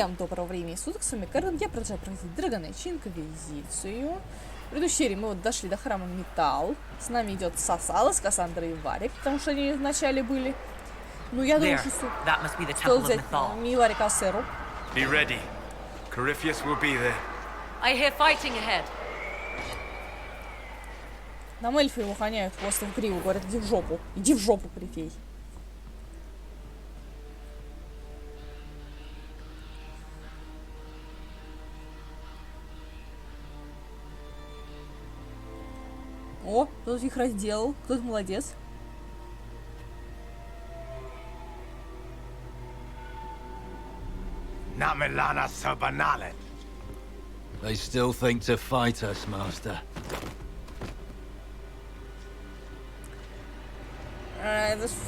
Всем доброго времени суток, с вами Kerrgan, я продолжаю проходить Age Инквизицию. В предыдущей серии мы вот дошли до храма Металл. С нами идет Сосала с Кассандрой и Варик, потому что они вначале были. Ну, я думаю, что стоит взять Миларика Асеру. Be ready. Corypheus will be there. I hear fighting ahead. Нам эльфы его гоняют хвостом криво, говорят, иди в жопу, Корифей. О, кто-то их разделал, кто-то молодец. They still think to fight us, Master.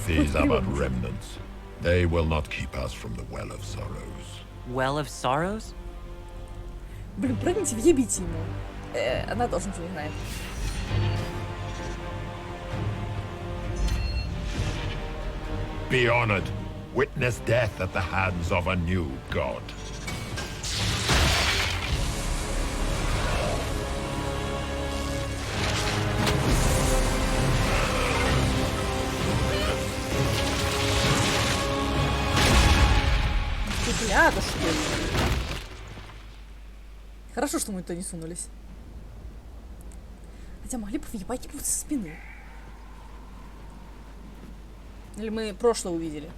These are but remnants. They will not keep us from the Well of Sorrows. Well of Sorrows? Блин, прыгните, въебите ему. Она тоже ничего не знает. Be honored. Witness death at the hands of a new god. Цыплята, что ли? Хорошо, что мы туда не сунулись. Хотя могли бы въебать его со спины. Или мы прошлое увидели?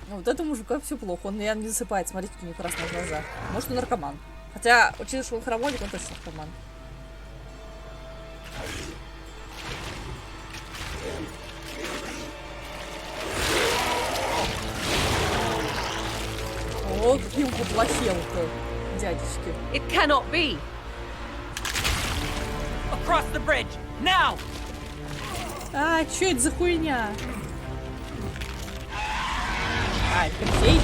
Вот этому мужику все плохо, он реально не засыпает, смотрите, у него красные глаза. Может, он наркоман. Хотя, учитывая, что он хромолик, он точно наркоман. О, каким поплохел-то, дядечки. It cannot be. Across the bridge, now! А, чё это за хуйня? А, это Персей?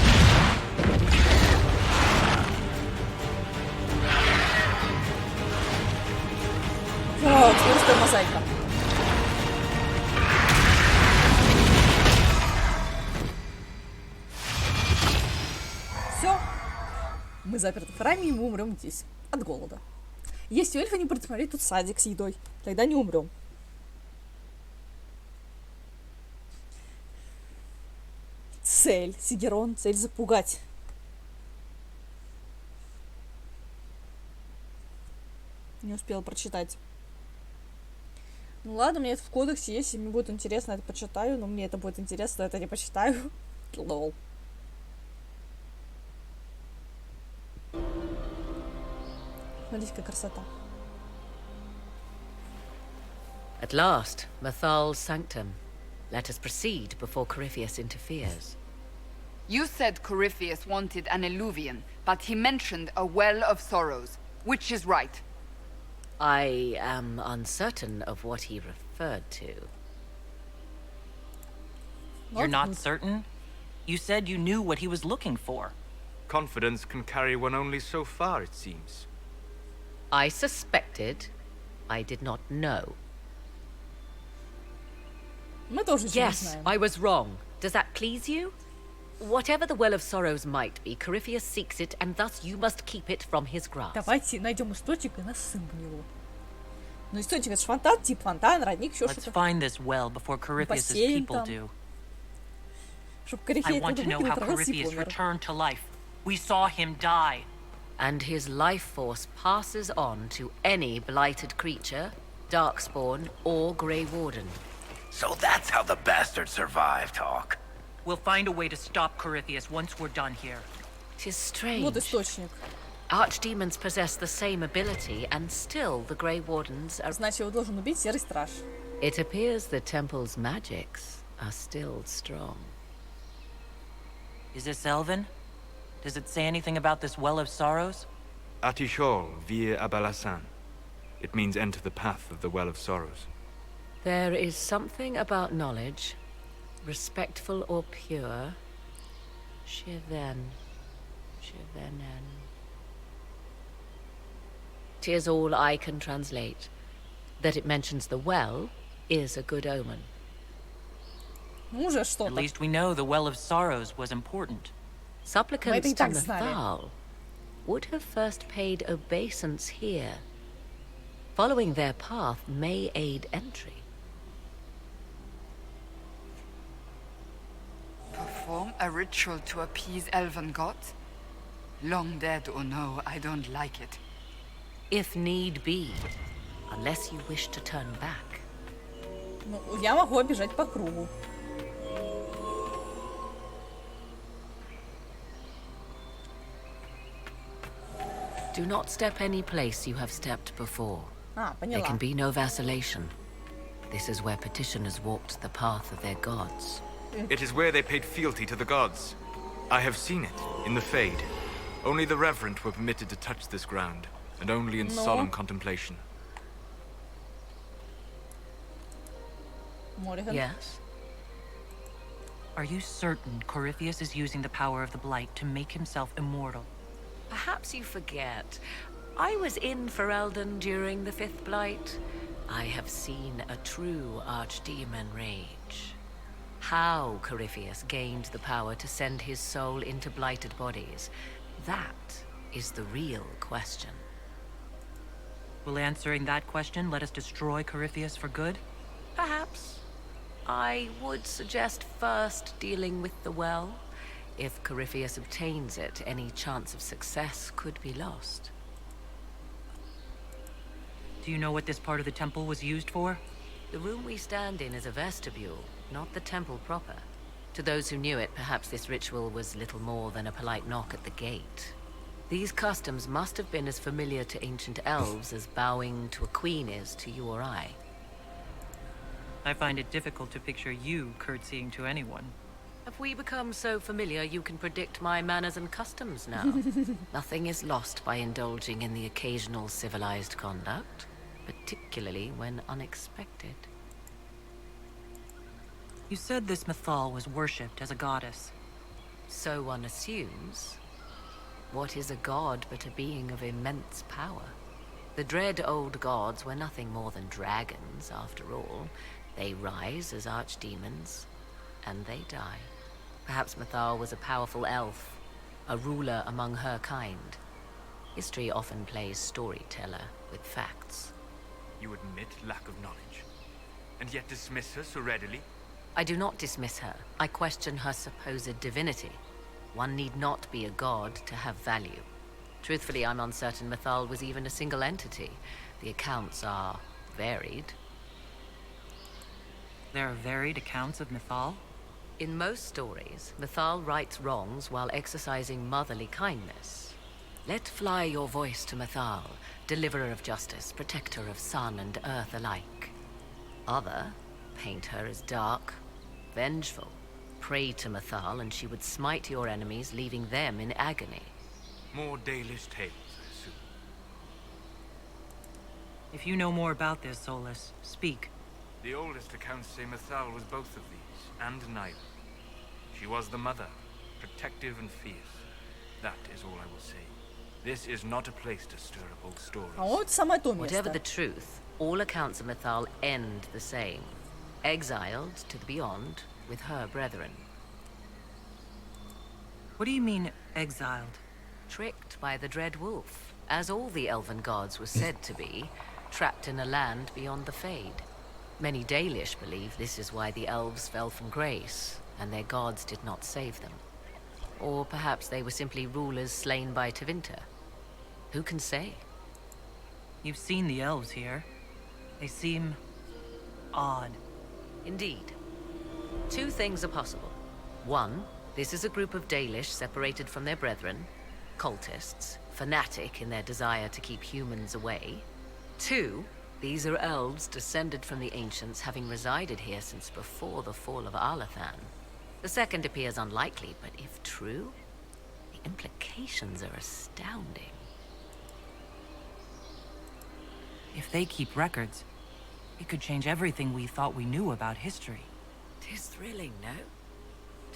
О, скоростная мозаика. Все. Мы заперты в храме, и мы умрем здесь. От голода. Если у эльфа не предусмотреть тут садик с едой, тогда не умрем. Цель. Сигерон. Цель запугать. Не успела прочитать. Ну ладно, мне это в кодексе есть, если мне будет интересно, это почитаю, но мне это будет интересно, это не почитаю. Лол. Смотрите, какая красота. At last, Mathal's sanctum. Let us proceed before Corypheus interferes. You said Corypheus wanted an alluvion, but he mentioned a well of sorrows. Which is right? I am uncertain of what he referred to. You're not certain? You said you knew what he was looking for. Confidence can carry one only so far, it seems. I suspected. I did not know. Мы тоже ничего не Yes, знаем. I was wrong. Does that please you? Whatever the Well of Sorrows might be, Corypheus seeks it, and thus you must keep it from his grasp. Давайте найдем источник и насыпем его. Ну, источник это ж фонтан, тип фонтан, родник, еще Let's что-то. find this well before Corypheus's Бассейн people там. do. Чтоб I Корифей want оттуда to know how выкинул, и Corypheus помер. returned to life. We saw him die. And his life force passes on to any blighted creature, darkspawn, or Grey Warden. So that's how the bastard survived, Hawk. We'll find a way to stop Corypheus once we're done here. 'Tis strange. Вот источник. Archdemons possess the same ability, and still the Grey Wardens are... Значит, его должен убить серый страж. It appears the temple's magics are still strong. Is this Elven? Does it say anything about this Well of Sorrows? Atishol vir Abalassan. It means enter the path of the Well of Sorrows. There is something about knowledge, respectful or pure. Shiven. 'Tis all I can translate. That it mentions the well is a good omen. Ну, уже At что-то. least we know the Well of Sorrows was important. Supplicants и to так знали. Nathal would have first paid obeisance here. Following their path may aid entry. Perform a ritual to appease elven gods? Long dead or no, I don't like it. If need be, unless you wish to turn back. Ну, я могу обижать по кругу. Do not step any place you have stepped before. А, There поняла. can be no vacillation. This is where petitioners walked the path of their gods. It is where they paid fealty to the gods. I have seen it, in the Fade. Only the reverent were permitted to touch this ground, and only in No. solemn contemplation. Мориган. Yes? Are you certain Corypheus is using the power of the Blight to make himself immortal? Perhaps you forget. I was in Ferelden during the Fifth Blight. I have seen a true archdemon rage. How Corypheus gained the power to send his soul into blighted bodies, that is the real question. Will answering that question let us destroy Corypheus for good? Perhaps. I would suggest first dealing with the well. If Corypheus obtains it, any chance of success could be lost. Do you know what this part of the temple was used for? The room we stand in is a vestibule, not the temple proper. To those who knew it, perhaps this ritual was little more than a polite knock at the gate. These customs must have been as familiar to ancient elves as bowing to a queen is to you or I. I find it difficult to picture you curtsying to anyone. Have we become so familiar you can predict my manners and customs now? Nothing is lost by indulging in the occasional civilized conduct, particularly when unexpected. You said this Mythal was worshipped as a goddess. So one assumes. What is a god but a being of immense power? The dread old gods were nothing more than dragons, after all. They rise as archdemons, and they die. Perhaps Mythal was a powerful elf, a ruler among her kind. History often plays storyteller with facts. You admit lack of knowledge, and yet dismiss her so readily? I do not dismiss her. I question her supposed divinity. One need not be a god to have value. Truthfully, I'm uncertain Mythal was even a single entity. The accounts are varied. There are varied accounts of Mythal? In most stories, Mythal rights wrongs while exercising motherly kindness. Let fly your voice to Mythal, deliverer of justice, protector of sun and earth alike. Other paint her as dark, vengeful. Pray to Mythal and she would smite your enemies, leaving them in agony. More Dalish tales, I assume. If you know more about this, Solus, speak. The oldest accounts say Mythal was both of these, and neither. She was the mother, protective and fierce. That is all I will say. This is not a place to stir up old stories. А вот самое то Whatever место. the truth, all accounts of Mythal end the same. Exiled to the beyond with her brethren. What do you mean, exiled? Tricked by the dread wolf, as all the elven gods were said to be, trapped in a land beyond the Fade. Many Dalish believe this is why the elves fell from grace, and their gods did not save them. Or perhaps they were simply rulers slain by Tevinter. Who can say? You've seen the elves here. They seem odd. Indeed. Two things are possible. One, this is a group of Dalish separated from their brethren, cultists, fanatic in their desire to keep humans away. Two, these are elves descended from the ancients, having resided here since before the fall of Arlathan. The second appears unlikely, but if true, the implications are astounding. If they keep records, it could change everything we thought we knew about history. 'Tis thrilling, no?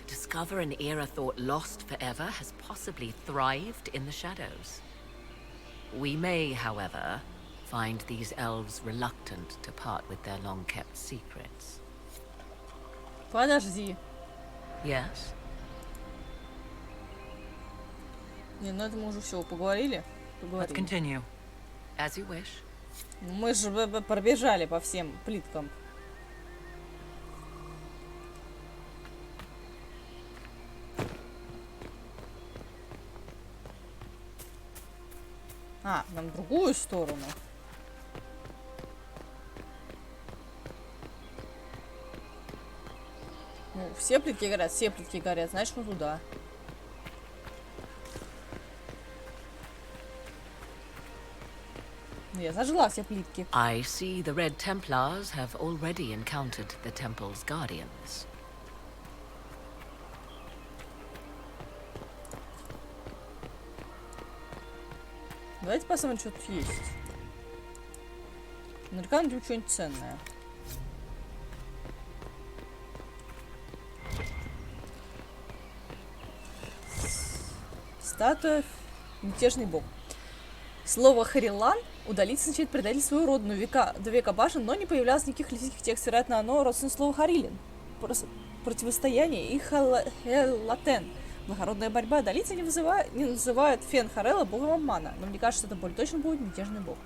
To discover an era thought lost forever has possibly thrived in the shadows. We may, however, find these elves reluctant to part with their long-kept secrets. Подожди. Yes? Не, ну это мы уже все поговорили. Let's continue. As you wish. Мы же пробежали по всем плиткам. А, нам в другую сторону. Ну, все плитки горят, значит, мы туда. Я зажгла все плитки. I see the Red Templars have already encountered the temple's guardians. Давайте посмотрим, что тут есть. Наверняка найдем что-нибудь ценное. Статуя мятежный бог. Слово «Харилан» удалиться означает предать свою родину до века башен, но не появлялось никаких лексических текстов. Вероятно, оно родственное слово «Харилин». Противостояние и «Халатен». Благородная борьба. Далицы не называют Фен Харелла богом обмана, но мне кажется, это более точно будет мятежный бог.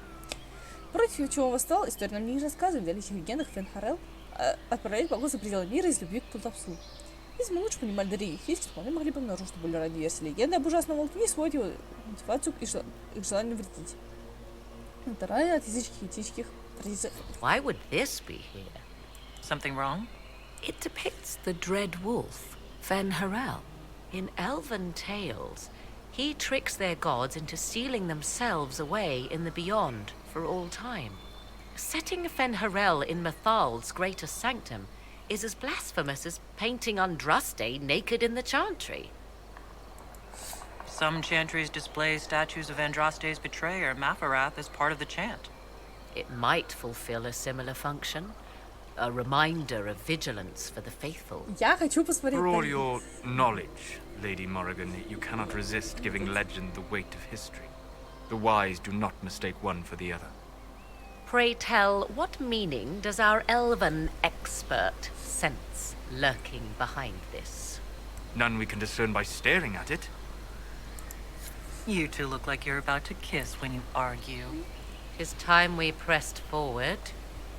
Против чего он восстал, история нам не рассказывает. В далеких легендах Фен Харелл отправляет богов за пределы мира из любви к плутовству. Если мы лучше понимали других физики, вполне могли бы обнаружить, что были ради версии легенды об ужасном волке и сводить его мотивацию и желание вредить. Это ради от языческих традиций. Why would this be here? Something wrong? It depicts the dread wolf, Fen Harel. In elven tales, he tricks their gods into sealing themselves away in the beyond for all time. Setting Fen Harel in Methal's greater sanctum is as blasphemous as painting Andraste naked in the chantry. Some chantries display statues of Andraste's betrayer, Mafarath, as part of the chant. It might fulfill a similar function, a reminder of vigilance for the faithful. Я хочу посмотреть. For all your knowledge, Lady Morrigan, you cannot resist giving legend the weight of history. The wise do not mistake one for the other. Pray tell, what meaning does our elven expert sense lurking behind this? None we can discern by staring at it. You two look like you're about to kiss when you argue. 'Tis time we pressed forward.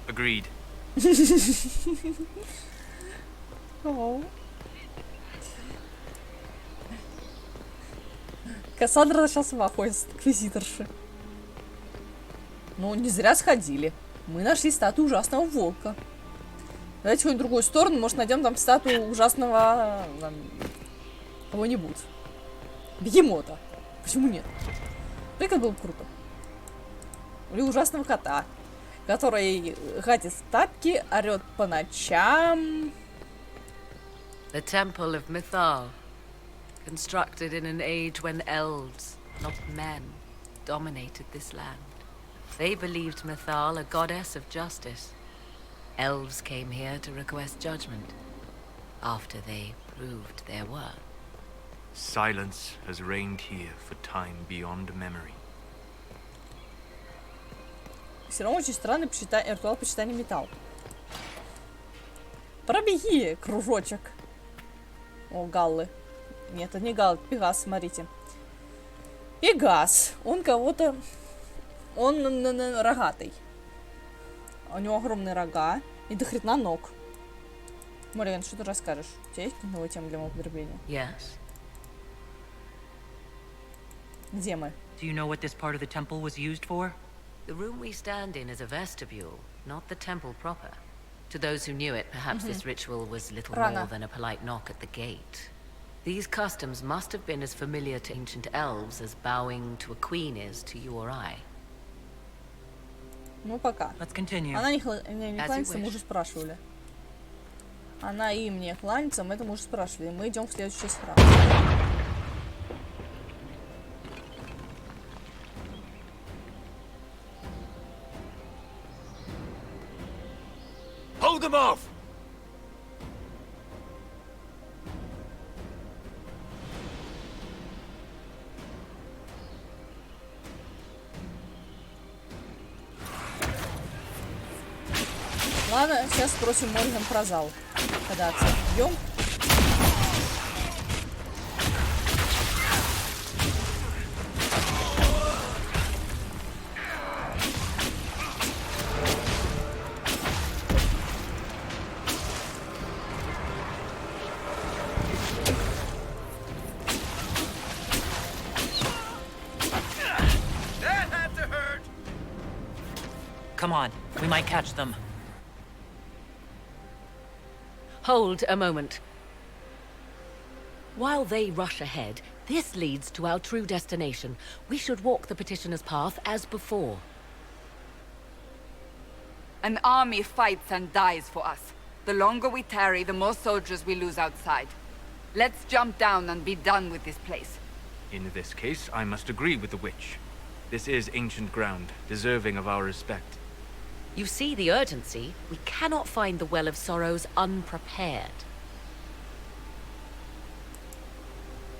Agreed. Кассандра сейчас в ахуе с инквизиторши. Ну, не зря сходили. Мы нашли статую ужасного волка. Давайте в другую сторону, может, найдем там статую ужасного кого-нибудь. Бегемота. Почему нет? Это было бы круто. Или ужасного кота, который гатит в тапки, орет по ночам. The Temple of Mythal, constructed in an age when elves, not men, dominated this land. They believed Mythal a goddess of justice. Elves came here to request judgment after they proved their worth. Silence has reigned here for time beyond memory. Все равно очень странный ритуал почитания металл. Пробеги кружочек. О, галлы. Нет, это не гал, это Пегас, смотрите. Пегас. Он кого-то... Он рогатый. У него огромные рога и до хрена ног. Мориган, что ты расскажешь? У тебя есть новая тема для моего употребления? Yes. Где мы? Do you know what this part of the temple was used for? The room we stand in is a vestibule, not the temple proper. To those who knew it, perhaps this ritual was little more than a polite knock at the gate. These customs must have been as familiar to ancient elves as bowing to a queen is to you or I. Ну, пока. Let's continue. Она не кланяется, мы уже спрашивали. Она им не кланяется, мы это уже спрашивали. Мы идем в следующий храм. Hold them off! Ладно, сейчас спросим Морган про зал. Когда отца бьем. Come on, we might catch them. Hold a moment. While they rush ahead, this leads to our true destination. We should walk the petitioner's path as before. An army fights and dies for us. The longer we tarry, the more soldiers we lose outside. Let's jump down and be done with this place. In this case, I must agree with the witch. This is ancient ground, deserving of our respect. You see the urgency? We cannot find the Well of Sorrows unprepared.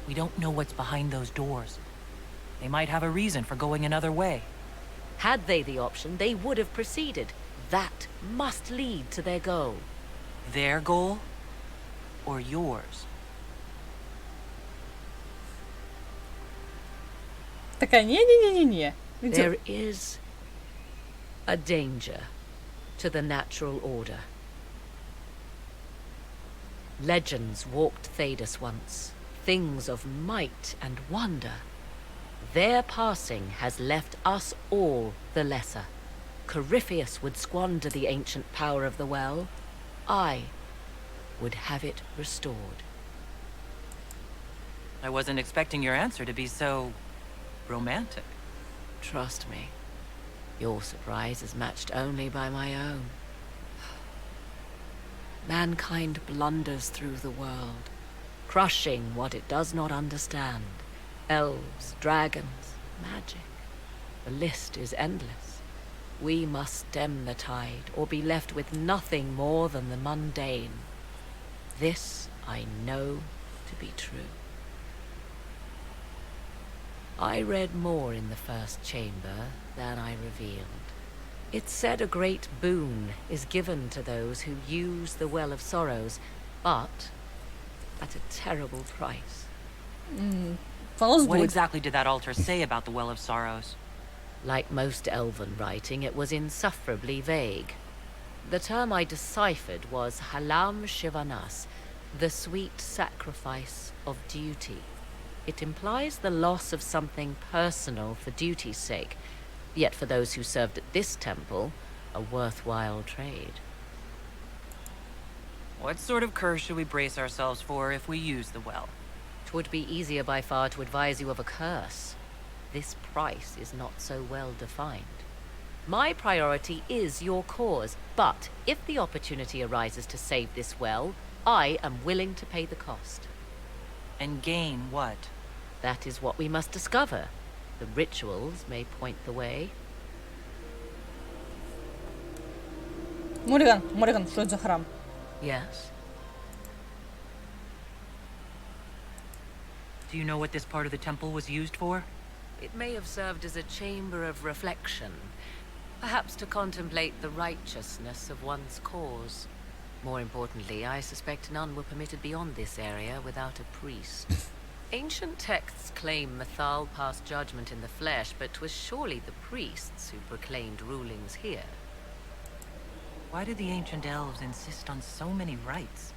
We don't know what's behind those doors. They might have a reason for going another way. Had they the option, they would have proceeded. That must lead to their goal. Their goal? Or yours? Такая, не-не-не-не-не. There is a danger to the natural order. Legends walked Thedas once, things of might and wonder. Their passing has left us all the lesser. Corypheus would squander the ancient power of the well. I would have it restored. I wasn't expecting your answer to be so romantic. Trust me, your surprise is matched only by my own. Mankind blunders through the world, crushing what it does not understand. Elves, dragons, magic. The list is endless. We must stem the tide, or be left with nothing more than the mundane. This I know to be true. I read more in the first chamber than I revealed. It said a great boon is given to those who use the Well of Sorrows, but at a terrible price. What exactly did that altar say about the Well of Sorrows? Like most elven writing, it was insufferably vague. The term I deciphered was Halam Shivanas, the sweet sacrifice of duty. It implies the loss of something personal for duty's sake, yet for those who served at this temple, a worthwhile trade. What sort of curse should we brace ourselves for if we use the well? 'Twould be easier by far to advise you of a curse. This price is not so well defined. My priority is your cause, but if the opportunity arises to save this well, I am willing to pay the cost. And gain what? That is what we must discover. The rituals may point the way. Морган, что это за храм? Yes. Do you know what this part of the temple was used for? It may have served as a chamber of reflection, perhaps to contemplate the righteousness of one's cause. More importantly, I suspect none were permitted beyond this area without a priest. Ancient texts claim Mathal passed judgment in the flesh, but 'twas surely the priests who proclaimed rulings here. Why did the ancient elves insist on so many rites?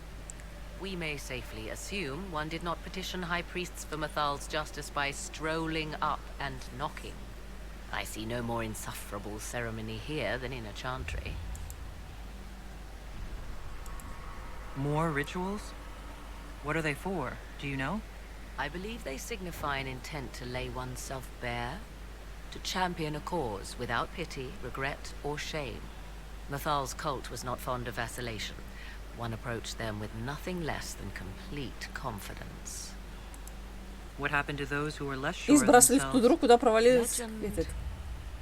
We may safely assume one did not petition high priests for Mathal's justice by strolling up and knocking. I see no more insufferable ceremony here than in a chantry. More rituals? What are they for? Do you know? I believe they signify an intent to lay oneself bare, to champion a cause without pity, regret, or shame. Mathal's cult was not fond of vacillation. One approached them with nothing less than complete confidence. What happened to those who were less sure И of сбросили в ту themselves? дыру, куда провалились Legend этот.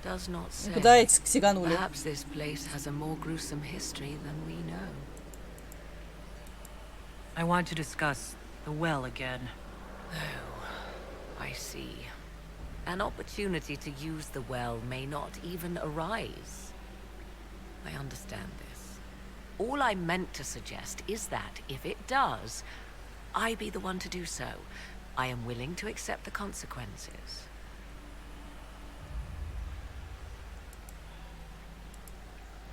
does not say. Куда эти сиганули. Perhaps this place has a more gruesome history than we know. I want to discuss the well again. Oh, I see. An opportunity to use the well may not even arise. I understand this. All I meant to suggest is that, if it does, I be the one to do so. I am willing to accept the consequences.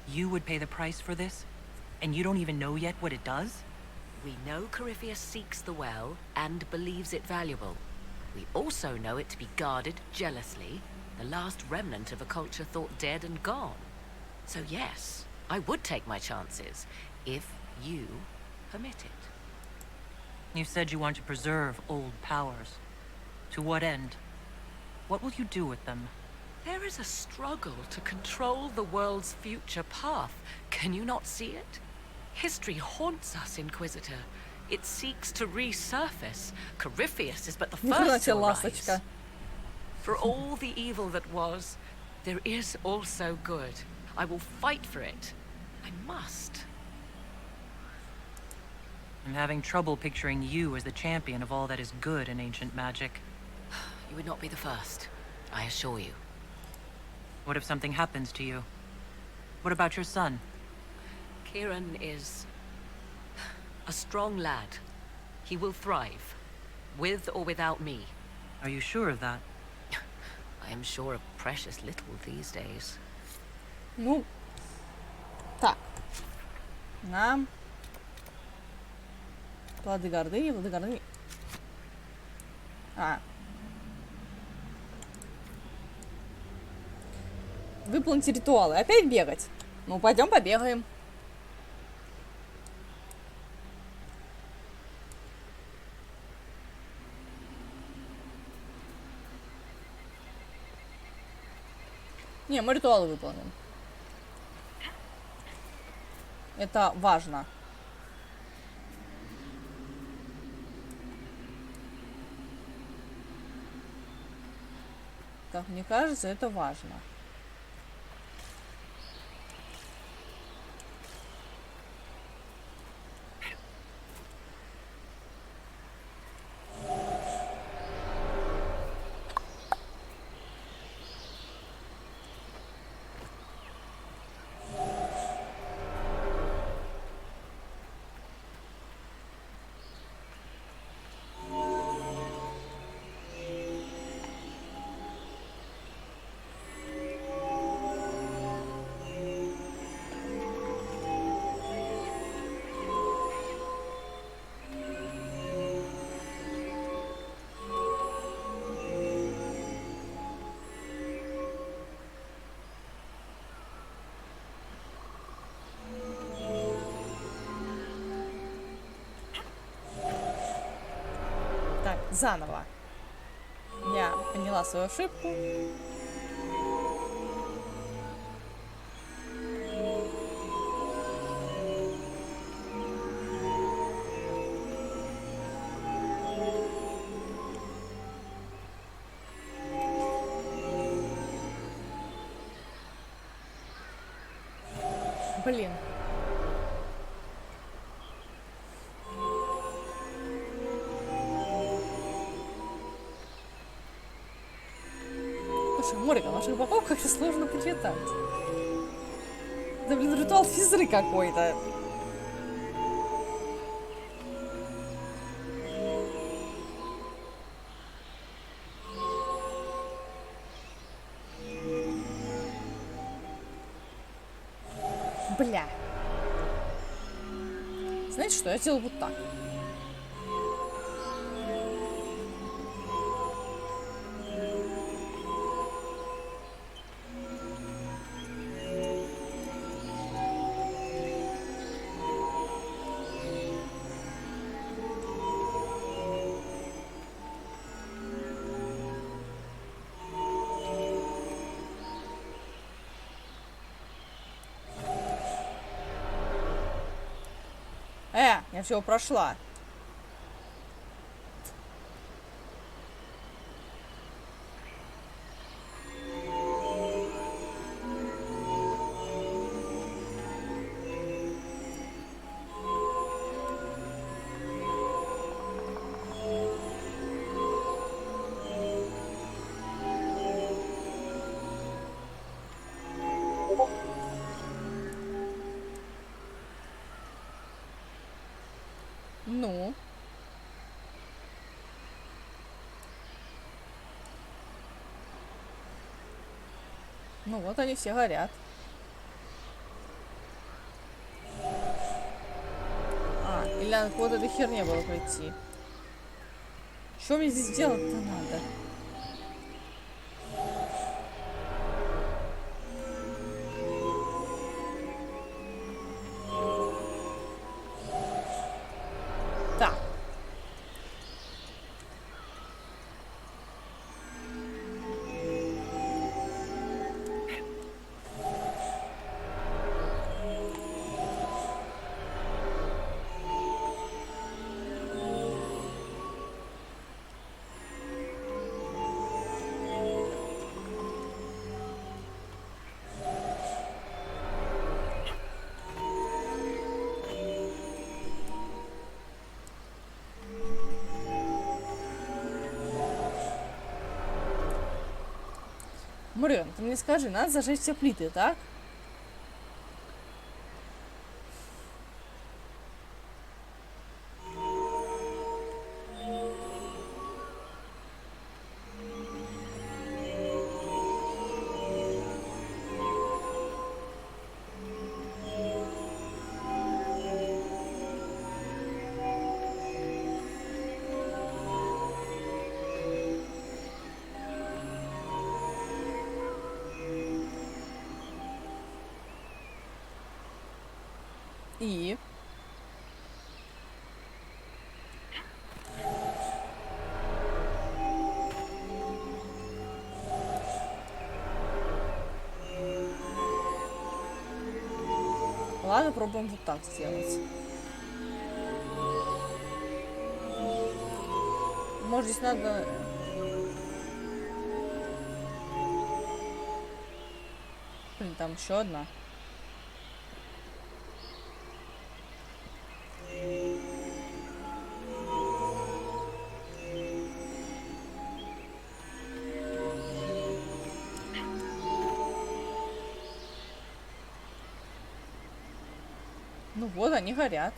You would pay the price for this? And you don't even know yet what it does? We know Corypheus seeks the well and believes it valuable. We also know it to be guarded jealously, the last remnant of a culture thought dead and gone. So yes, I would take my chances, if you permit it. You said you want to preserve old powers. To what end? What will you do with them? There is a struggle to control the world's future path. Can you not see it? History haunts us, Inquisitor. It seeks to resurface. Corypheus is but the first to rise. For all the evil that was, there is also good. I will fight for it. I must. I'm having trouble picturing you as the champion of all that is good in ancient magic. You would not be the first, I assure you. What if something happens to you? What about your son? Kerrgan is a strong lad. He will thrive, with or without me. Are you sure of that? I am sure of precious little these days. Ну, так. Нам плоды гордыни, плоды гордыни. Выполните ритуалы. Опять бегать? Ну, пойдем побегаем. Не, мы ритуалы выполним. Это важно. Как мне кажется, это важно. Так, заново. Я поняла свою ошибку. Блин. Слушай, Морика, наших богов как-то сложно прочитать. Да, блин, ритуал физры какой-то. Бля. Знаете что, я делаю вот так. Я все прошла. Ну вот они все горят. Или надо к вот этой херне было пройти. Что мне здесь делать-то надо? Так. Мрен, ты мне скажи, надо зажечь все плиты, так? И... Ладно, пробуем вот так сделать. Может, здесь надо... Блин, там еще одна. Ну вот, они горят.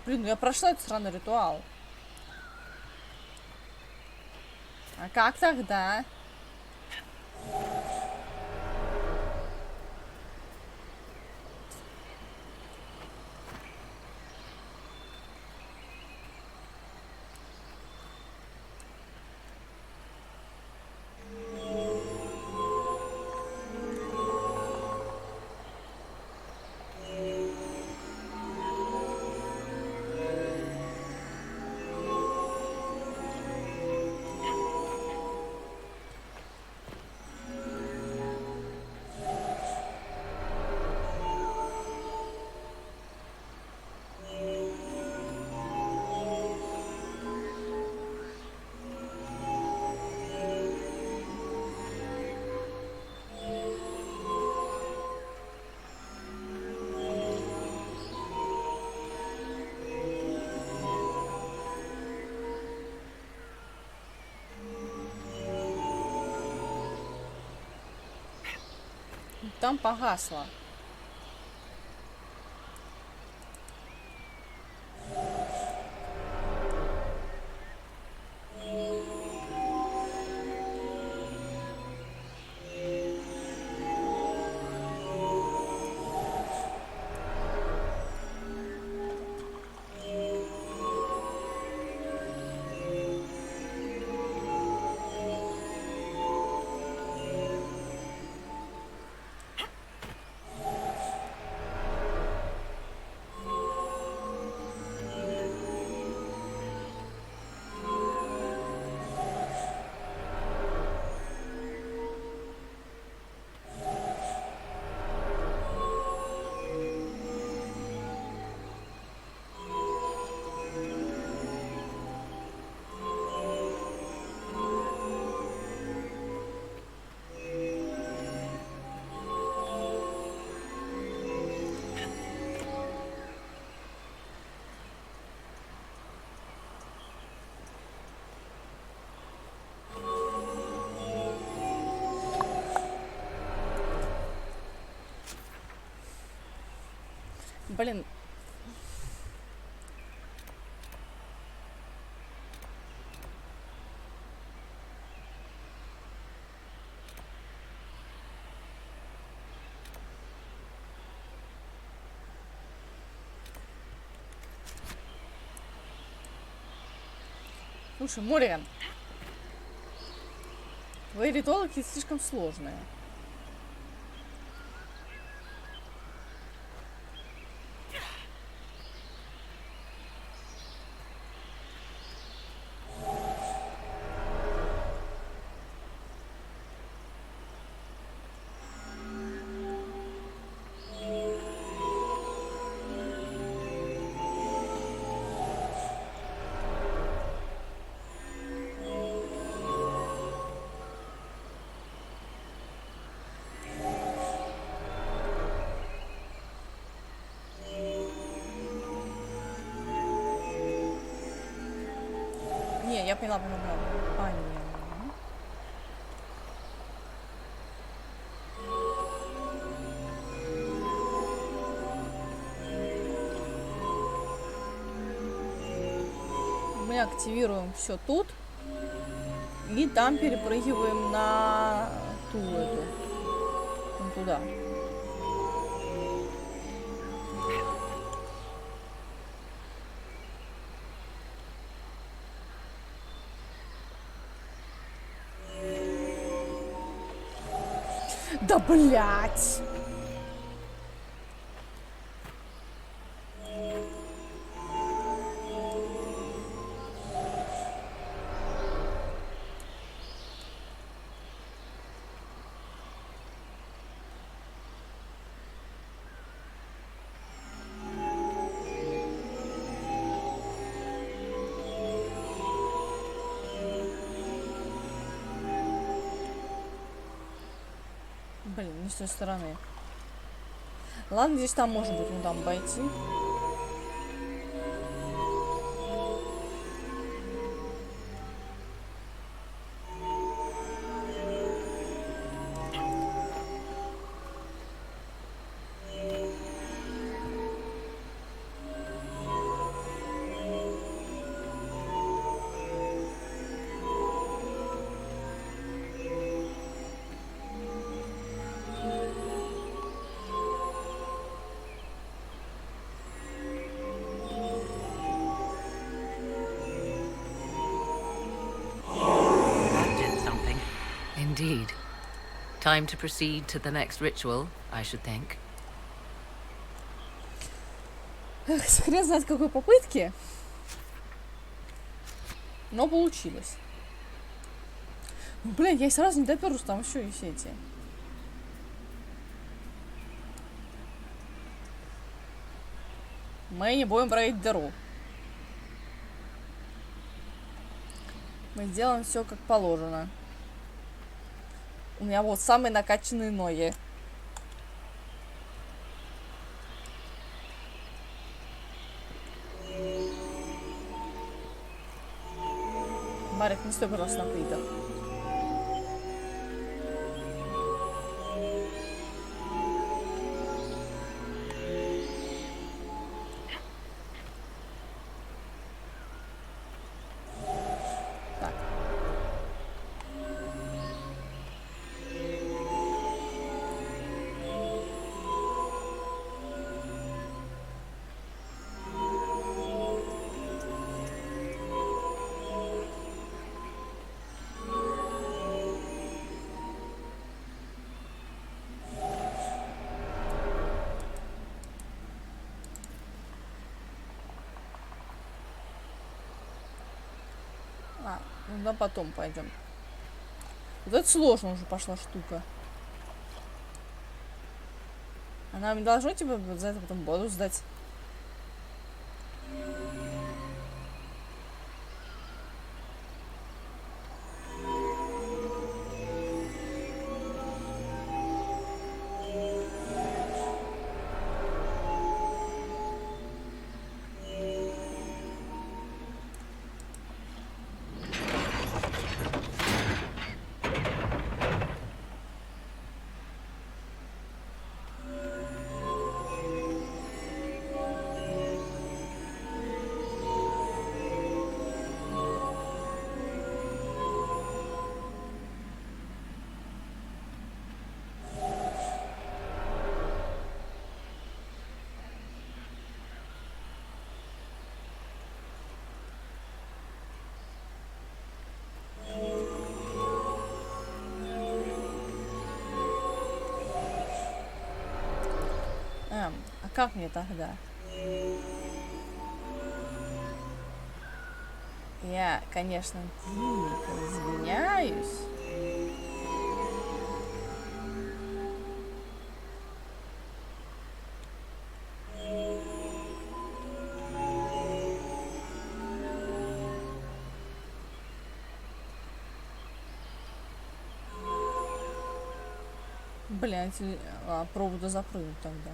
Блин, ну я прошла этот сраный ритуал. А как тогда? Там погасло. Блин. Слушай, Мориган, твои ритуалы какие-то слишком сложные. Не, я поняла. Понятно. Мы активируем все тут. И там перепрыгиваем на ту эту. Вон туда. Да блять! Блин, не с той стороны. Ладно, здесь там может быть, ну там обойти. Indeed. Time to proceed to the next ritual, I should think. Эх, хрен знает какой попытки. Но получилось. Ну, блин, я сразу не доперлась, там еще и все эти. Мы не будем брать дыру. Мы сделаем все как положено. У меня вот самые накачанные ноги. Марик, не стой, пожалуйста, на плитах. Ну да, потом пойдем. Вот это сложно уже пошла штука. Она не должна тебе за это потом бонус сдать. как мне тогда? Я, конечно, дико извиняюсь. Блять, провода запрыгнуть тогда.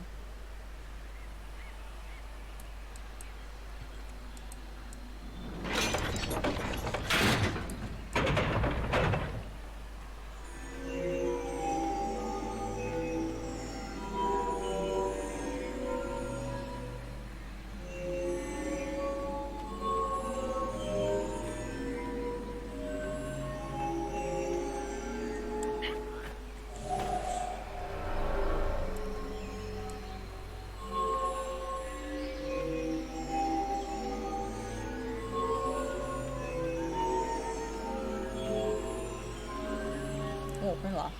О, поняла.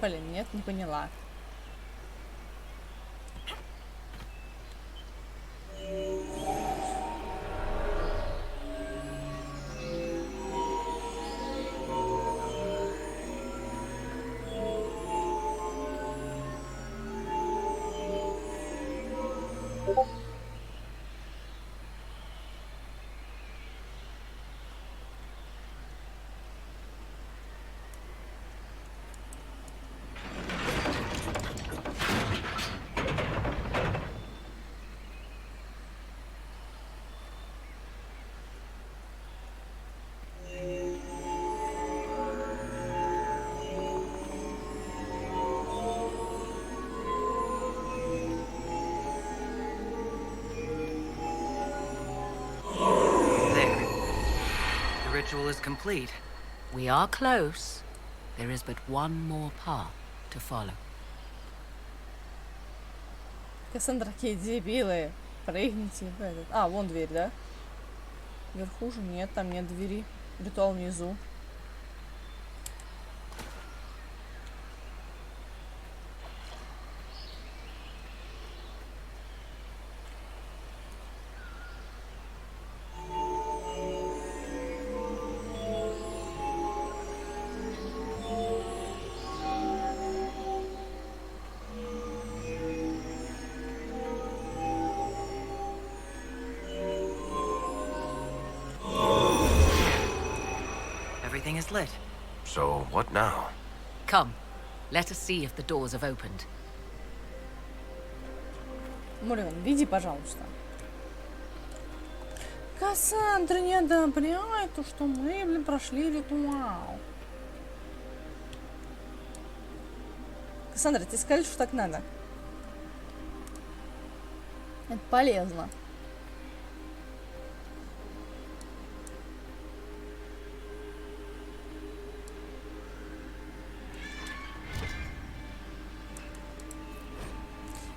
Блин, нет, не поняла. Ritual is complete. We are close. There is but one more path to follow. Кассандра, какие дебилы. Прыгните в этот. А, вон дверь, да? Вверху же нет, там нет двери. Ритуал внизу. Everything is lit. So, what now? Come, let us see if the doors have opened. Морин, веди, пожалуйста. Кассандра не одобряет то, что мы, блин, прошли ритуал. Кассандра, тебе сказали, что так надо? Это полезно.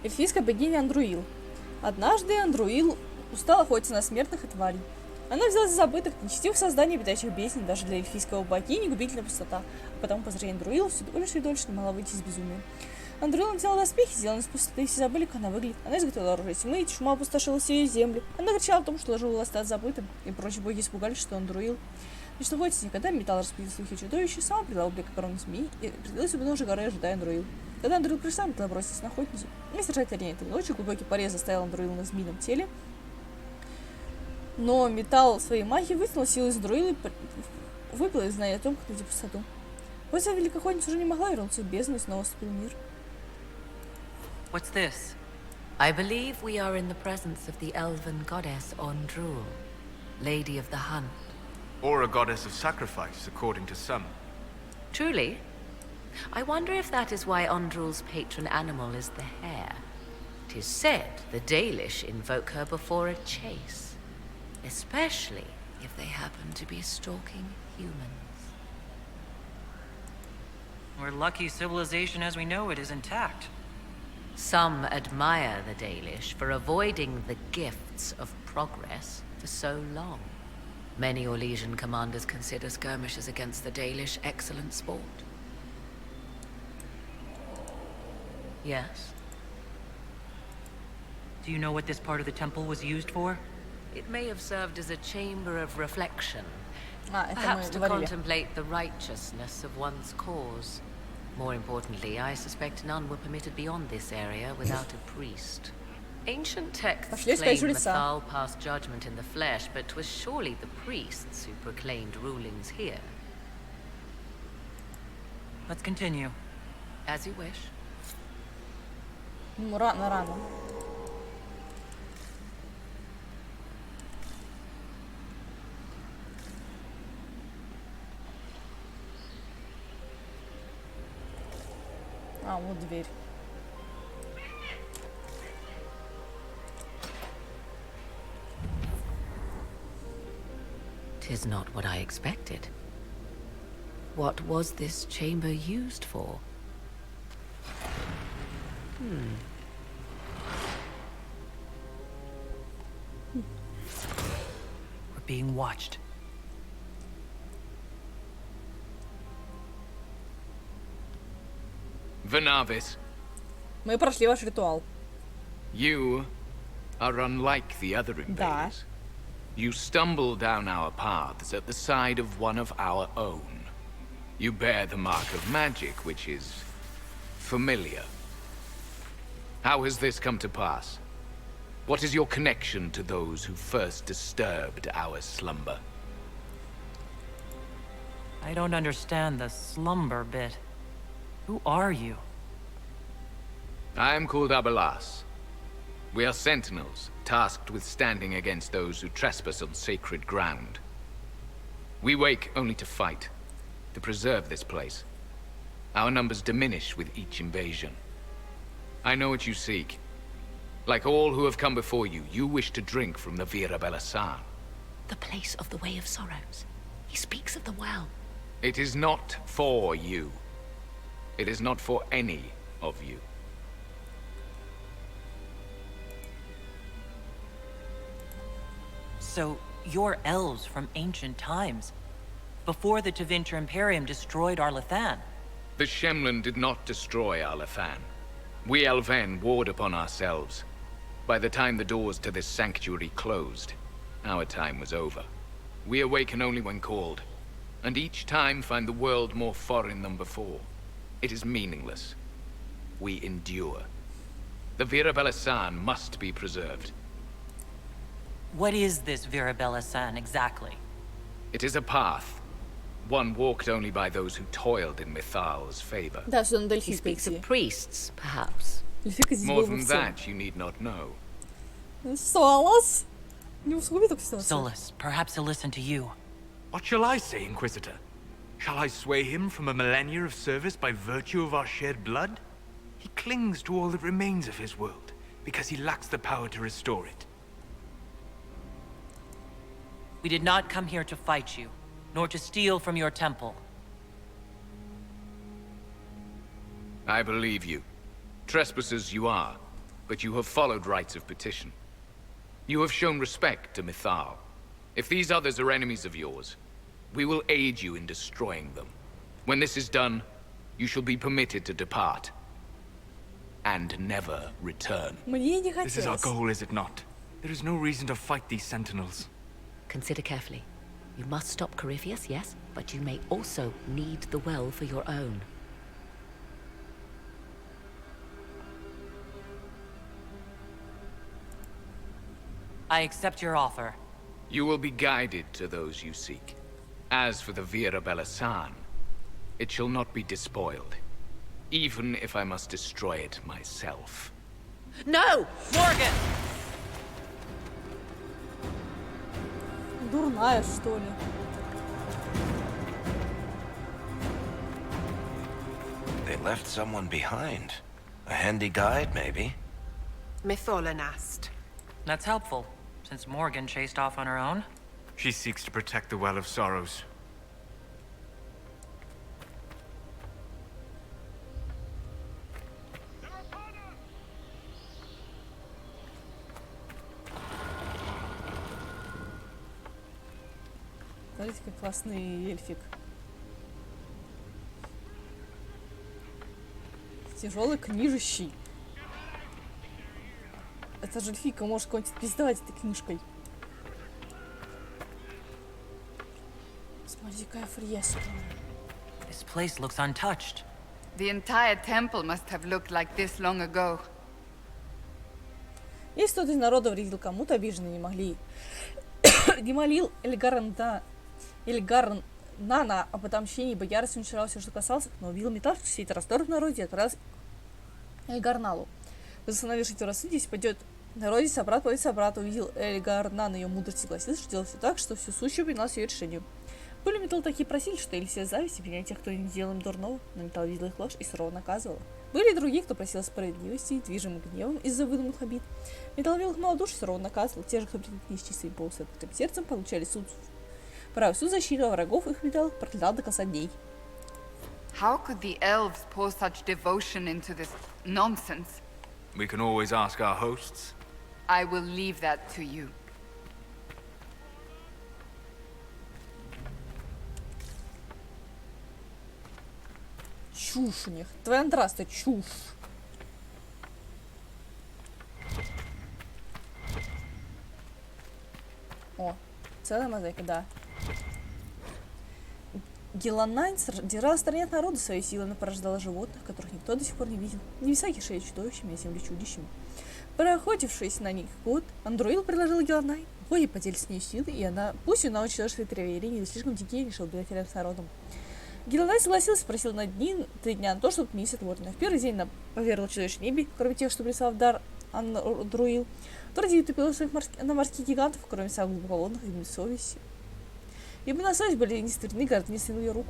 Эльфийская богиня Андруил. Однажды Андруил устал охотиться на смертных и тварей. Она взялась за забытых, нечестивых созданий обитающих бездн, даже для эльфийского богини губительная пустота, а потому по зрению Андруила все дольше и дольше не могла выйти из безумия. Андруил надела доспехи, сделанные из пустоты, и все забыли, как она выглядит. Она изготовила оружие тьмы, и чума опустошила всю ее землю. Она кричала о том, что должна была стать забытым, и прочие боги испугались, что Андруил лишь находится никогда, металл распределил слухи чудовища, сама придала облик огромной змеи и определилась у подножия горы, ожидая Андруил. Когда Андруил пришла, она бросилась на охотницу. Вместо держать оленя этой ночью глубокий порез заставил Андруил на змеином теле. Но металл своей магии вытянул силу из Андруила и выпил из знания о том, как найти пустоту. После великая охотница уже не могла вернуться в бездну и снова вступил в мир. What's this? I believe we are in the presence of the elven goddess Ondrul, Lady of the Hunt. Or a goddess of sacrifice, according to some. Truly? I wonder if that is why Ondrul's patron animal is the hare. 'Tis said the Dalish invoke her before a chase, especially if they happen to be stalking humans. We're lucky civilization as we know it is intact. Some admire the Dalish for avoiding the gifts of progress for so long. Many Orlesian commanders consider skirmishes against the Dalish excellent sport. Yes. Do you know what this part of the temple was used for? It may have served as a chamber of reflection. Это мы Perhaps to говорили. contemplate the righteousness of one's cause. More importantly, I suspect none were permitted beyond this area without a priest. Ancient texts Пошли искать claim жреца. Mithal passed judgment in the flesh, but 'twas surely the priests who proclaimed rulings here. Let's continue. As you wish. Ну, рано. А, вот дверь. Tis not what I expected. What was this chamber used for? We're being watched. Vanavis, Мы прошли ваш ритуал. you are unlike the other invaders. You stumble down our paths at the side of one of our own. You bear the mark of magic, which is familiar. How has this come to pass? What is your connection to those who first disturbed our slumber? I don't understand the slumber bit. Who are you? I am called Abelas. We are sentinels, tasked with standing against those who trespass on sacred ground. We wake only to fight, to preserve this place. Our numbers diminish with each invasion. I know what you seek. Like all who have come before you, you wish to drink from the Vira Belasan. The place of the Way of Sorrows. He speaks of the well. It is not for you. It is not for any of you. So, you're elves from ancient times. Before the Tevinter Imperium destroyed Arlathan. The Shemlin did not destroy Arlathan. We Elven warred upon ourselves. By the time the doors to this sanctuary closed, our time was over. We awaken only when called, and each time find the world more foreign than before. It is meaningless. We endure. The Vira Belasan must be preserved. What is this Virabella San exactly? It is a path, one walked only by those who toiled in Mithal's favor. Да, что надо He эльфийка speaks идти. of priests, perhaps. Эльфийка здесь More была than всем. that, you need not know. Солос! Не усугуби так ситуацию. Solus, perhaps he'll listen to you. What shall I say, Inquisitor? Shall I sway him from a millennia of service by virtue of our shared blood? He clings to all that remains of his world, because he lacks the power to restore it. We did not come here to fight you, nor to steal from your temple. I believe you. Trespassers you are, but you have followed rites of petition. You have shown respect to Mithal. If these others are enemies of yours, we will aid you in destroying them. When this is done, you shall be permitted to depart. And never return. Мне не This is our хотелось. goal, is it not? There is no reason to fight these sentinels. Consider carefully. You must stop Corypheus, yes, but you may also need the well for your own. I accept your offer. You will be guided to those you seek. As for the Vira Belasan, it shall not be despoiled, even if I must destroy it myself. No! Morgan! Дурная, что ли? They left someone behind. A handy guide, maybe? Mytholanast. That's helpful, since Morgan chased off on her own. She seeks to protect the Well of Sorrows. Смотрите, как классный эльфик. Тяжелый книжищий. Это же эльфийка может кого-нибудь пиздовать этой книжкой. Смотри, какая фреска. This place looks untouched. The entire temple must have looked like this long ago. Если кто-то из народа вредил кому-то, обиженные не могли. Не молил Эльгарнана об отомщении, ибо ярость уничтожала все, что касался, но убил металл, что все это раздор в народе, и отправился Эльгарналу. Восстановившись в рассудке, если пойдет в народе, собрат поведет собрата, увидел Эльгарнан ее мудрость, согласился, что делал все так, что все сущее принялось ее решению. Были металл такие просили, что Эльсия зависти принять тех, кто не делал им дурного, но металл видел их ложь и сурово наказывала. Были и другие, кто просил справедливости, движимым гневом из-за выдуманных обид. Металл вел их малодушь, сурово наказывал. Те же, кто приняли с чистым полосой открытым сердцем, получали суд. Правый суд защиты, а врагов их металл проклинал до конца дней. How could the elves pour such devotion into this nonsense? We can always ask our hosts. I will leave that to you. Чушь у них. Твоя андраста чушь. О, целая мозаика, да. Геланайн держала в стороне от народа своей силой, она порождала животных, которых никто до сих пор не видел. Небеса кишели чудовищами, а земли чудищами. Проохотившись на них год, Андруил предложил Геланайн. Боги поделили с ней силы, и она, пусть она учила свои травеления, слишком дикие, решил бегать рядом с народом. Геланайн согласился, просил на 3 дня на то, чтобы не сотворено. В первый день она поверила чудовищ в небе, кроме тех, что прислал в дар Андруил. Второй день утопила на морских гигантов, кроме самых глубоководных и совести. Ибо на совесть были не стверны, гордыни сын ее руку.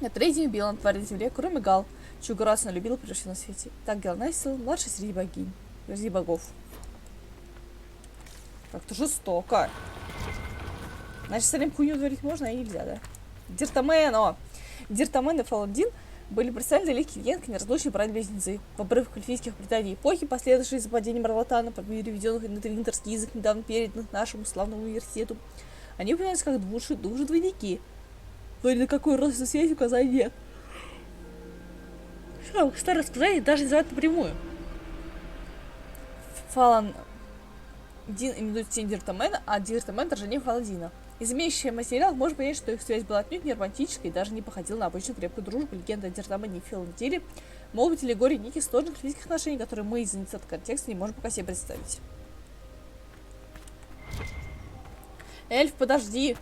На третий день убила на тварь на земле, кроме Гал, чью раз она любила прежде всего на свете. Так Геланайн стал младшей среди богинь, среди богов. Как-то жестоко. Значит, остальным хуйню творить можно, а нельзя, да? Диртамен и Фаладин были представлены легкий легенд, неразлучные братья-близнецы. В обрывах эльфийских преданий эпохи, последовавшие за падением Рарлатана, переведенных на твинтерский язык, недавно переданных нашему славному университету, они упоминаются как двужды-двойники. Но ни на какой родственной связи указаний нет. Старое сказание даже называют напрямую. Фаладин именует тень Диртамена, а Диртамен — рождение Фаладина. Из имеющихся материалов можно понять, что их связь была отнюдь не романтической и даже не походила на обычную крепкую дружбу. Легенда о Диртамене и Фаладине могут быть аллегорией неких сложных физических отношений, которые мы из-за недостатка контекста не можем пока себе представить. Эльф, подожди!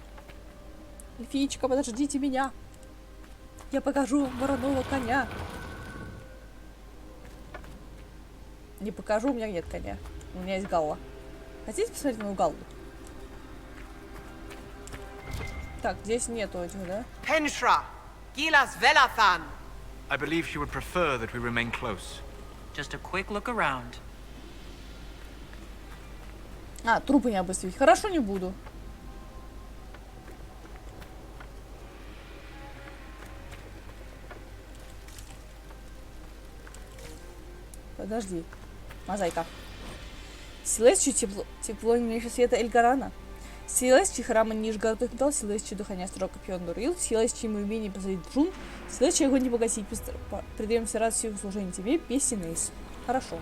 Эльфичка, подождите меня! Я покажу вам вороного коня! Не покажу, у меня нет коня. У меня есть галла. Хотите посмотреть мою галлу? Так, здесь нету этих, да? Henshra, Gilas Velathan. I believe she would prefer that we remain close. Just a quick look around. А, трупы не обыстрить. Хорошо, не буду. Подожди. Мозаика. Селестию тепло не меньше света Эльгарана. Селестию храма Нижгородных металл, Селестию дыхания строк копьон Дурил, Селестию ему умение позовить Джун, Селестию огонь не погасить, предаемся раз всего служения тебе, песен Эйс. Хорошо.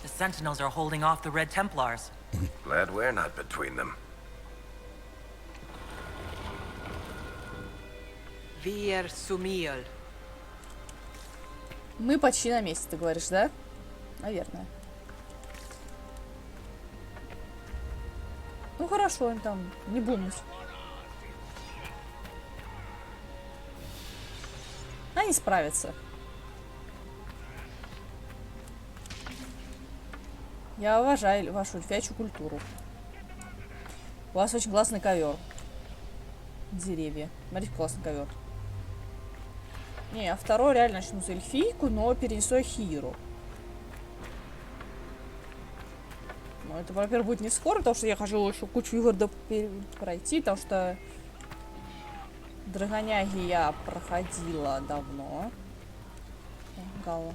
The Sentinels are holding off the Red Templars. Glad we're not between them. Vier Sumiel. Мы почти на месте, ты говоришь, да? Наверное. Ну хорошо, они там не будут. Они справятся. Я уважаю вашу эльфячью культуру. У вас очень классный ковер. Деревья. Смотрите, классный ковер. Не, а второй реально начну с эльфийку, но перенесу Ахиру. Ну, это, во-первых, будет не скоро, потому что я хочу еще кучу игр пройти, потому что Драгоняги я проходила давно. Гала.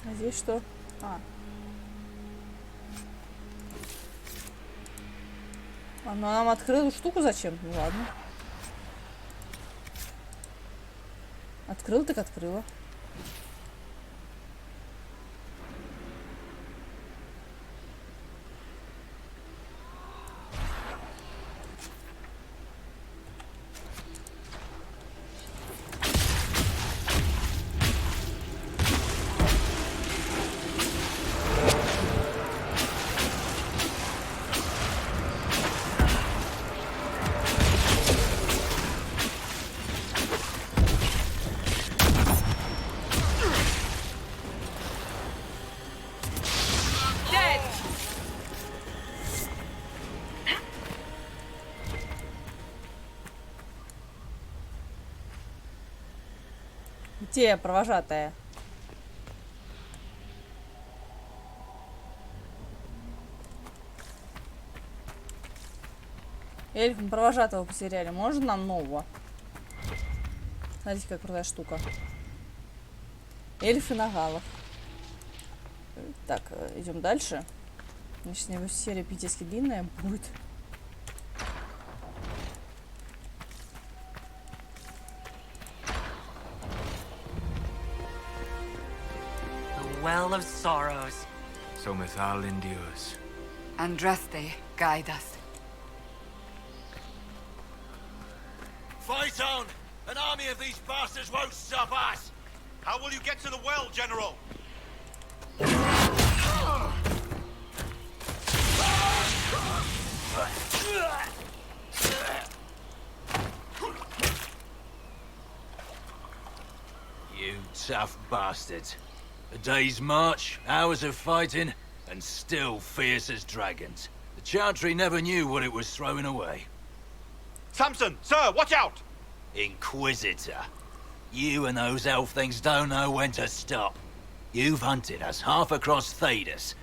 А здесь что? Ну нам открыла штуку зачем? Ну ладно. Открыл, так открыла. Где провожатая? Эльф, мы провожатого потеряли. Можно нам нового? Смотрите, какая крутая штука. Эльфы на галах. Так, идем дальше. Значит, серия питерски длинная будет. Well of sorrows. So Mithal endures. Andraste, guide us. Fight on! An army of these bastards won't stop us! How will you get to the well, General? You tough bastards. A day's march, hours of fighting, and still fierce as dragons. The Chantry never knew what it was throwing away. Samson, sir, watch out! Inquisitor. You and those elf things don't know when to stop. You've hunted us half across Thedas.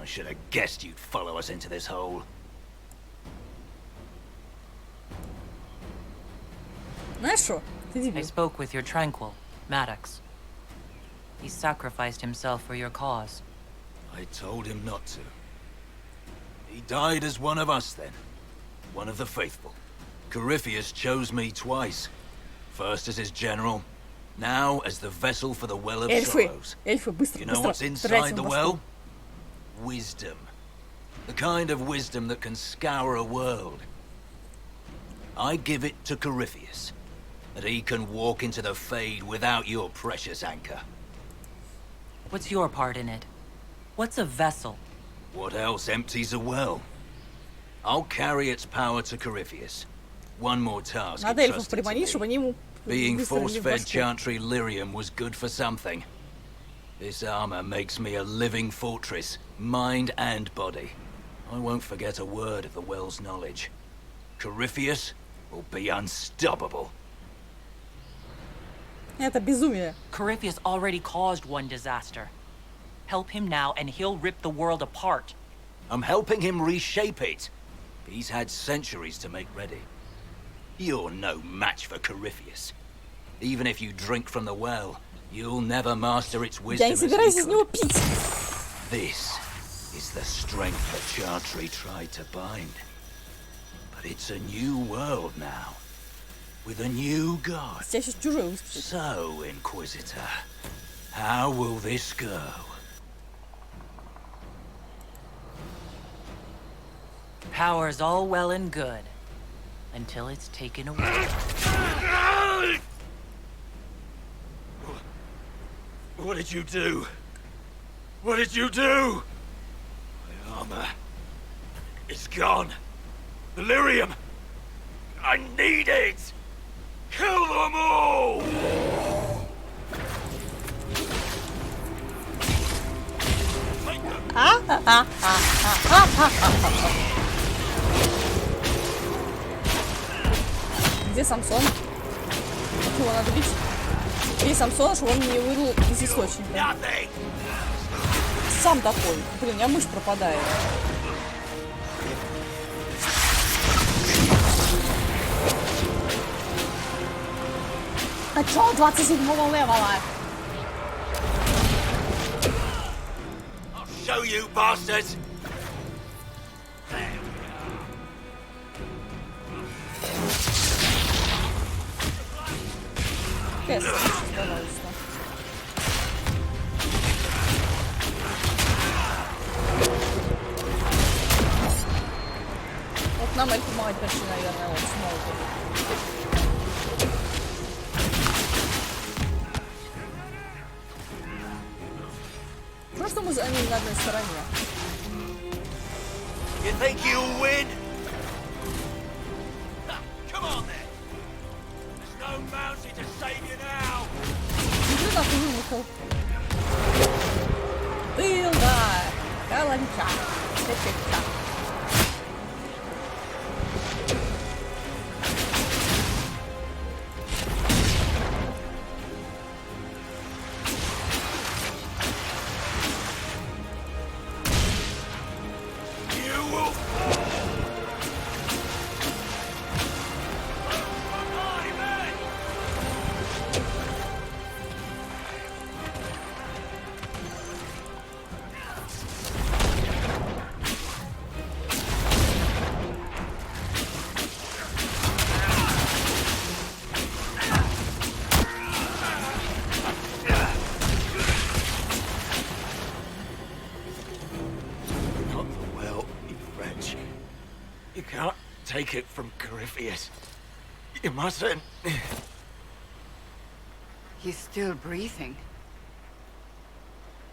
I should have guessed you'd follow us into this hole. Знаешь что? Ты I дебил. spoke with your Tranquil, Maddox. He sacrificed himself for your cause. I told him not to. He died as one of us then. One of the faithful. Corypheus chose me twice. First as his general, now as the vessel for the Well of Sorrows. Эльфы, быстро, You know what's inside the well? Wisdom. The kind of wisdom that can scour a world. I give it to Corypheus, that he can walk into the Fade without your precious anchor. What's your part in it? What's a vessel? What else empties a well? I'll carry its power to Corypheus. One more task. Надо эльфов приманить, чтобы они ему Being выстрелили в force-fed башку. Chantry lyrium was good for something. This armor makes me a living fortress, mind and body. I won't forget a word of the well's knowledge. Corypheus will be unstoppable. Это безумие. Corypheus already caused one disaster. Help him now and he'll rip the world apart. I'm helping him reshape it. He's had centuries to make ready. You're no match for Corypheus. Even if you drink from the well, you'll never master its wisdom Я не as he собираюсь из него could. пить. This is the strength that Chantry tried to bind. But it's a new world now, with a new god. Я сейчас чужой выскочу. So, Inquisitor, how will this go? Power's all well and good, until it's taken away. What did you do? What did you do? My armor. It's gone. The lyrium. I need it. Kill them all! Где Самсон? Его надо бить. И Самсона, чтобы он не вырвал из источника. Сам такой. Блин, у меня мышь пропадает. А чё 27-го левела? Show you bastards! Кэс, пожалуйста. Вот нам эльфы мать пришли, наверное, вот смотрит. Просто мы за ними на одной стороне. You think you'll win? Come on then! There's no bounty to save you now! Иди нахуй, вымахал. Тылда! Каланча! Эффекта. You can't take it from Corypheus. You mustn't. He's still breathing.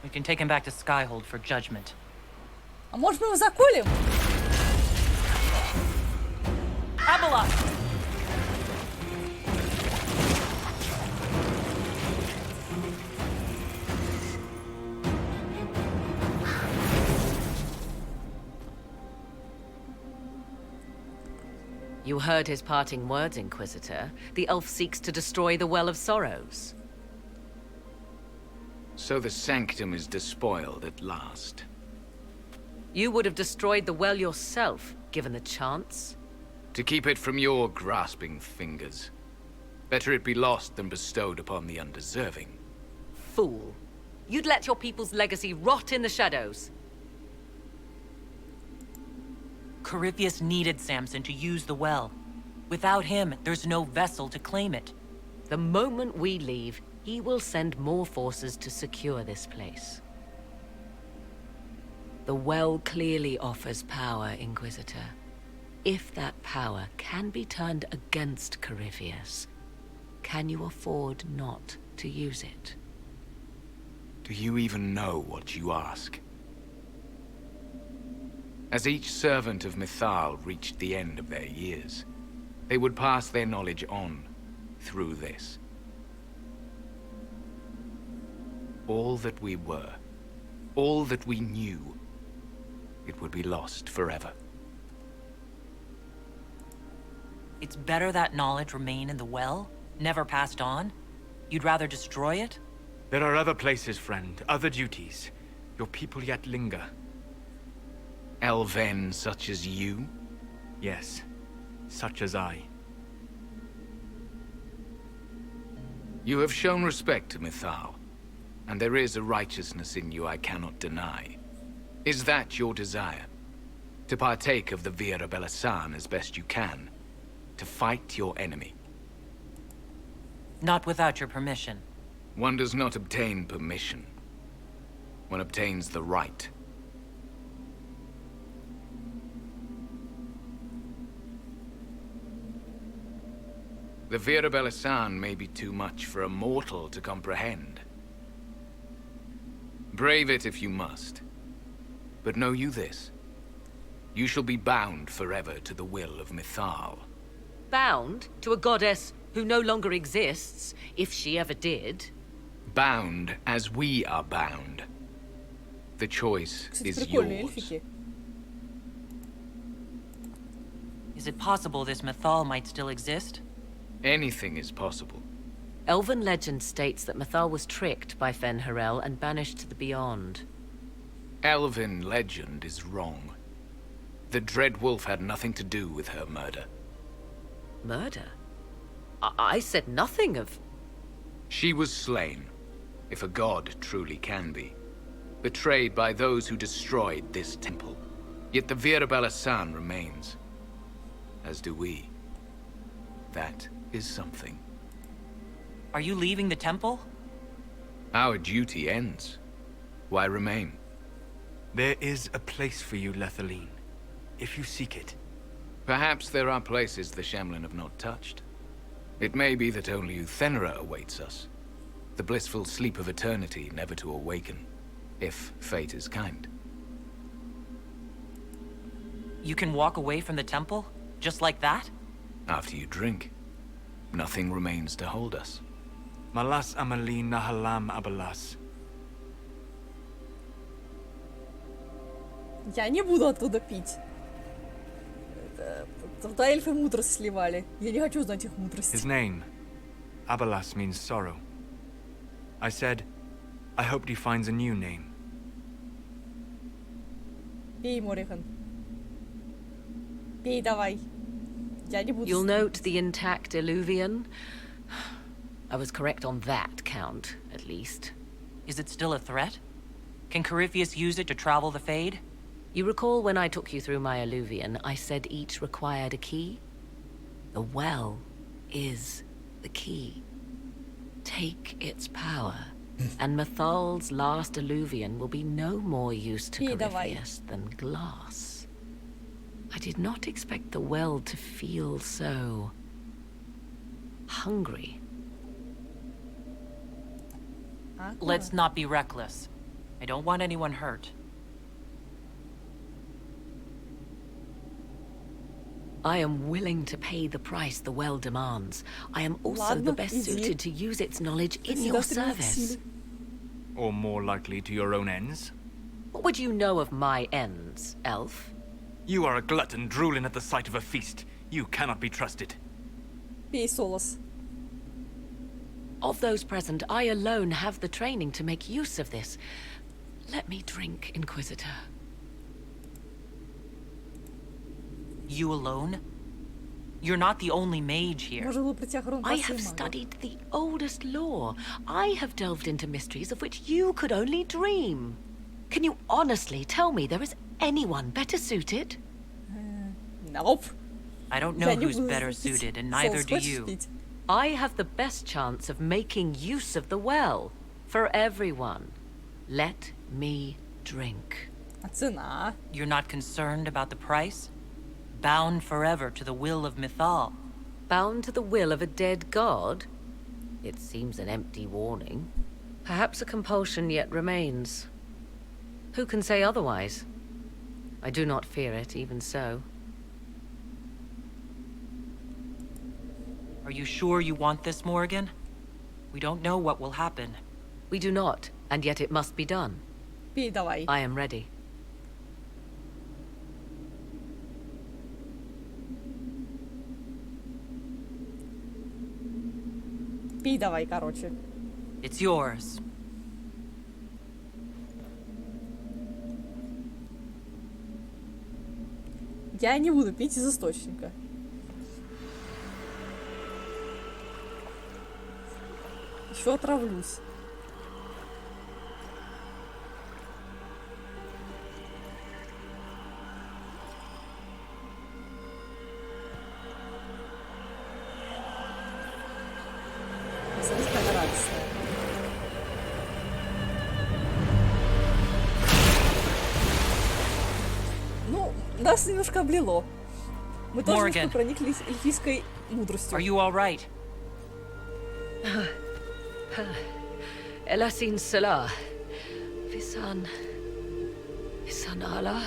We can take him back to Skyhold for judgment. А может мы его заколем? Abela! You heard his parting words, Inquisitor. The elf seeks to destroy the Well of Sorrows. So the sanctum is despoiled at last. You would have destroyed the well yourself, given the chance. To keep it from your grasping fingers. Better it be lost than bestowed upon the undeserving. Fool. You'd let your people's legacy rot in the shadows. Corypheus needed Samson to use the well. Without him, there's no vessel to claim it. The moment we leave, he will send more forces to secure this place. The well clearly offers power, Inquisitor. If that power can be turned against Corypheus, can you afford not to use it? Do you even know what you ask? As each servant of Mythal reached the end of their years, they would pass their knowledge on through this. All that we were, all that we knew, it would be lost forever. It's better that knowledge remain in the well, never passed on? You'd rather destroy it? There are other places, friend, other duties. Your people yet linger. Elven such as you? Yes, such as I. You have shown respect to Mythal, and there is a righteousness in you I cannot deny. Is that your desire? To partake of the Vira Belasan as best you can? To fight your enemy? Not without your permission. One does not obtain permission. One obtains the right. The Vira Belasan may be too much for a mortal to comprehend. Brave it if you must. But know you this. You shall be bound forever to the will of Mythal. Bound to a goddess who no longer exists, if she ever did. Bound as we are bound. The choice Кстати, is прикольные yours. эльфики. Is it possible this Mythal might still exist? Anything is possible. Elven legend states that Mythal was tricked by Fen-Harel and banished to the Beyond. Elven legend is wrong. The Dread Wolf had nothing to do with her murder. Murder? I said nothing of... She was slain, if a god truly can be. Betrayed by those who destroyed this temple. Yet the Virabala-san remains. As do we. That is something. Are you leaving the temple? Our duty ends. Why remain? There is a place for you, Lethaline, if you seek it. Perhaps there are places the Shamlin have not touched. It may be that only Uthenra awaits us. The blissful sleep of eternity, never to awaken, if fate is kind. You can walk away from the temple? Just like that? After you drink, nothing remains to hold us. Malas amalin nahalam abalas. Я не буду оттуда пить. Туда эльфы мудрость сливали. Я не хочу знать их мудрость. His name, Abalas, means sorrow. I said, I hoped he finds a new name. Пей, Морихан. Пей давай. Я не буду... You'll note the intact Illuvian. I was correct on that count, at least. Is it still a threat? Can Corypheus use it to travel the Fade? You recall when I took you through my Illuvian, I said each required a key? The well is the key. Take its power, and Mythal's last Illuvian will be no more use to Corypheus than glass. I did not expect the well to feel so... hungry. Let's not be reckless. I don't want anyone hurt. I am willing to pay the price the well demands. I am also the best suited to use its knowledge in your service. Or more likely to your own ends? What would you know of my ends, elf? You are a glutton drooling at the sight of a feast. You cannot be trusted. Пей, Солос. Of those present, I alone have the training to make use of this. Let me drink, Inquisitor. You alone? You're not the only mage here. I have studied the oldest lore. I have delved into mysteries of which you could only dream. Can you honestly tell me there is anyone better suited? Nope. I don't know who's better suited, and neither do you. I have the best chance of making use of the well. For everyone. Let me drink. А цена? You're not concerned about the price? Bound forever to the will of Mythal. Bound to the will of a dead god? It seems an empty warning. Perhaps a compulsion yet remains. Who can say otherwise? I do not fear it, even so. Are you sure you want this, Morrigan? We don't know what will happen. We do not, and yet it must be done. Пей давай. I am ready. Пей давай, короче. It's yours. Я не буду пить из источника. Еще отравлюсь. Смотрите, как радостная. Ну, нас немножко облило. Мы тоже немножко прониклись эльфийской мудростью. Are you all right? Elasin Salah. Visan Allah.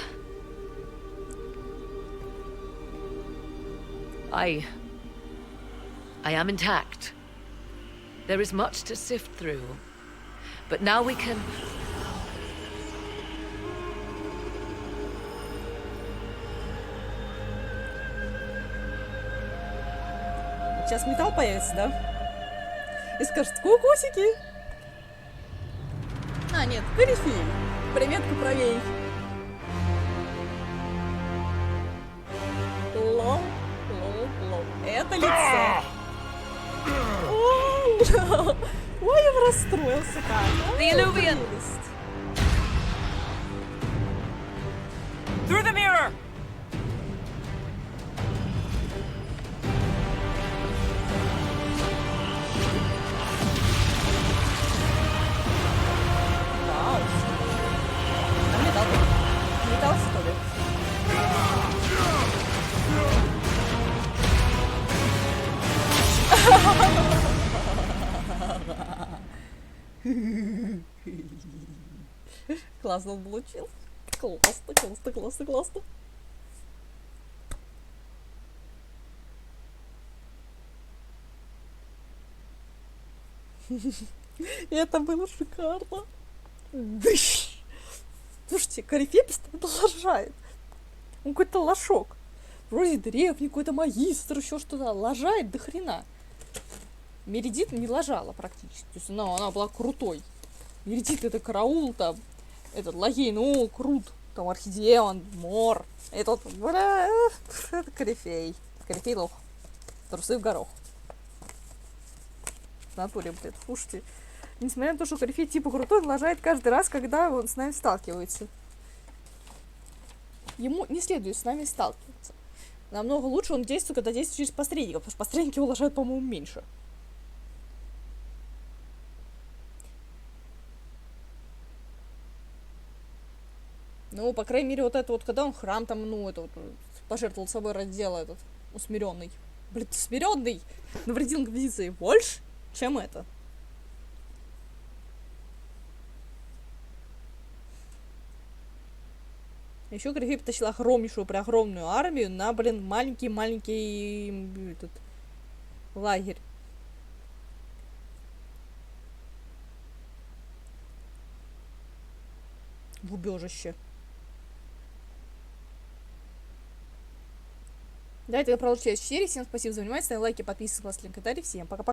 I am intact. There is much to sift through. But now we can... Сейчас металл появится, да? И скажет, кукусики. А, нет, корифей. Привет-ка правей. Лол. Это лицо. Ой, я расстроился как. The Illuvian. Through the mirror! Вау. А металл? Металл, что ли? Классно он получил. Классно. Это было шикарно. Дыщ. Слушайте, корифей постоянно лажает. Он какой-то лошок. Вроде древний, какой-то магистр, еще что-то. Лажает до хрена. Мередит не лажала практически. То есть она была крутой. Мередит это караул, там, этот лагей, ну, крут. Там архидемон, мор. Этот, бля, это корифей. Корифей лох. Трусы в горох. В натуре, блядь, слушайте. Несмотря на то, что корифей типа крутой, он лажает каждый раз, когда он с нами сталкивается. Ему не следует с нами сталкиваться. Намного лучше он действует, когда действует через посредников, потому что посредники его лажают, по-моему, меньше. Ну, по крайней мере, вот это вот, когда он храм там, ну, это вот, пожертвовал собой ради дела этот усмиренный. Блин, усмиренный навредил инквизиции больше, чем это. Еще корифей потащила огромнейшую, огромную армию на, блин, маленький этот лагерь. В убежище. Давайте я продолжу через серию. Всем спасибо за внимание. Ставьте лайки, подписывайтесь, комментарии. Всем пока-пока.